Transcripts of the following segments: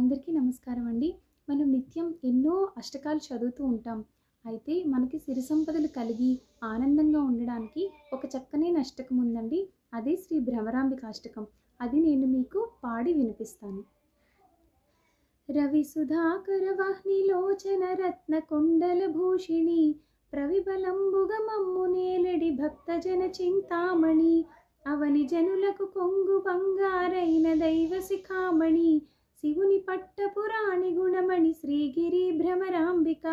అందరికీ నమస్కారం అండి. మనం నిత్యం ఎన్నో అష్టకాలు చదువుతూ ఉంటాం. అయితే మనకి సిరి సంపదలు కలిగి ఆనందంగా ఉండడానికి ఒక చక్కనైన అష్టకం ఉందండి. అదే శ్రీ భ్రమరాంబిక అష్టకం. అది నేను మీకు పాడి వినిపిస్తాను. రవి సుధాకర వాహ్నిలోచన రత్న కొండల భూషిణి ప్రవిబలంబుగ మమ్ము నేలడి భక్తజన చింతామణి అవని జనులకు కొంగు బంగారైన దైవ శిఖామణి శివుని పట్టపురాణి గుణమణి శ్రీగిరి భ్రమరాంబిక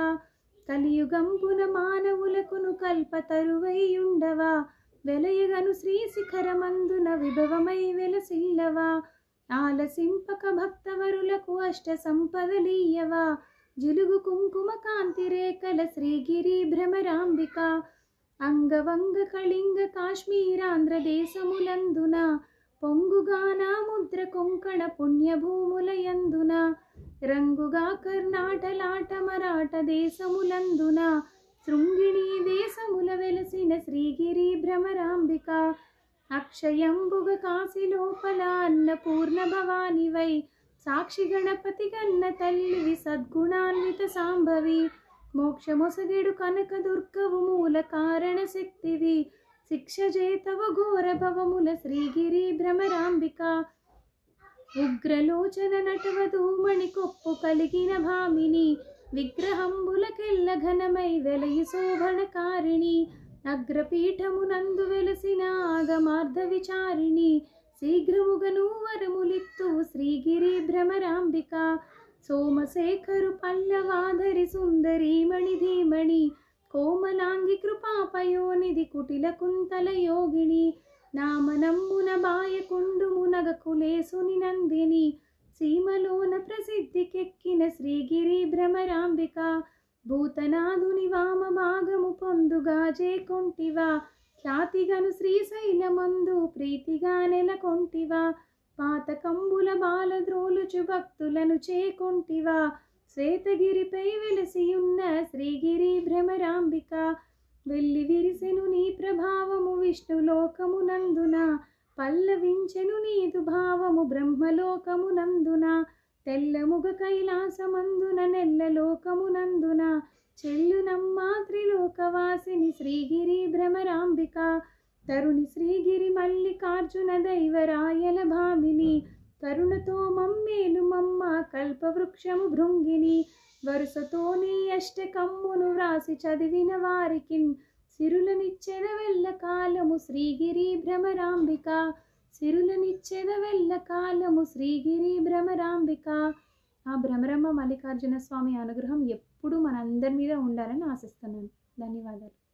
కలియుగంపున మానవులకును కల్పతరువైయుండవా వెలయగను శ్రీ శిఖరమందున విభవమై వెలసిల్లవా ఆలసింపక భక్తవరులకు అష్ట సంపదలీయవా జిలుగు కుంకుమ కాంతి రేఖల శ్రీగిరి భ్రమరాంబిక అంగవంగ కళింగ కాశ్మీరాంధ్ర దేశములందున పొంగుగాన ముద్ర కొంకణ పుణ్యభూములయందున రంగుగా కర్ణాటలాట మరాఠ దేశములందున శృంగిణి దేశముల వెలసిన శ్రీగిరి భ్రమరాంబిక అక్షయంబుగ కాశీలోపల అన్నపూర్ణ భవానివై సాక్షి గణపతి గన్న తల్లివి సద్గుణాన్విత సాంభవి మోక్షమొసగెడు కనక దుర్గవు మూల కారణ శక్తివి శిక్ష జేతవ ఘోర భవముల శ్రీగిరి భ్రమరాంబిక ఉగ్రలోచన నటవధూమణి కొప్పు కలిగిన భామిని విగ్రహంబులకెల్ల ఘనమై వెలయి శోభనకారిణి అగ్రపీఠమునందు వెలసిన ఆగమార్ధ విచారిణి శీఘ్రముగను వరములిత్తు శ్రీగిరి భ్రమరాంబిక సోమశేఖరు పల్లవాధరి సుందరీమణి ధీమణి కోమలాంగి కృపాపయోనిధి కుటిల కుంతల యోగిని నామనమ్మున బాయకుండు మునగకులేసుని నందిని సీమలోన ప్రసిద్ధికెక్కిన శ్రీగిరి భ్రమరాంబిక భూతనాథుని వామ భాగము పొందుగా చేకొంటివా ఖ్యాతిగను శ్రీశైలమందు ప్రీతిగా నెలకొంటివా పాతకంబుల బాలద్రోలుచు భక్తులను చేకొంటివా శ్వేతగిరిపై వెలసియున్న శ్రీగిరి భ్రమరాంబిక వెళ్ళి విరిసెను నీ ప్రభావము విష్ణులోకమునందున పల్లవించెను నీదు భావము బ్రహ్మలోకమునందున తెల్లముగ కైలాసమందున నెల్లలోకమునందున చెల్లునమ్మా త్రిలోకవాసిని శ్రీగిరి భ్రమరాంబిక తరుణి శ్రీగిరి మల్లికార్జున దైవరాయల భామిని కరుణతో మమ్మేలు మమ్మ కల్పవృక్షము భృంగిని వరుసతో నీ అష్టకమ్మును వ్రాసి చదివిన వారికి సిరులనిచ్చెద వెల్ల కాలము శ్రీగిరి భ్రమరాంబిక సిరులనిచ్చెద వెల్ల కాలము శ్రీగిరి భ్రమరాంబిక. ఆ భ్రమరమ్మ మల్లికార్జున స్వామి అనుగ్రహం ఎప్పుడు మనందరి మీద ఉండాలని ఆశిస్తున్నాను. ధన్యవాదాలు.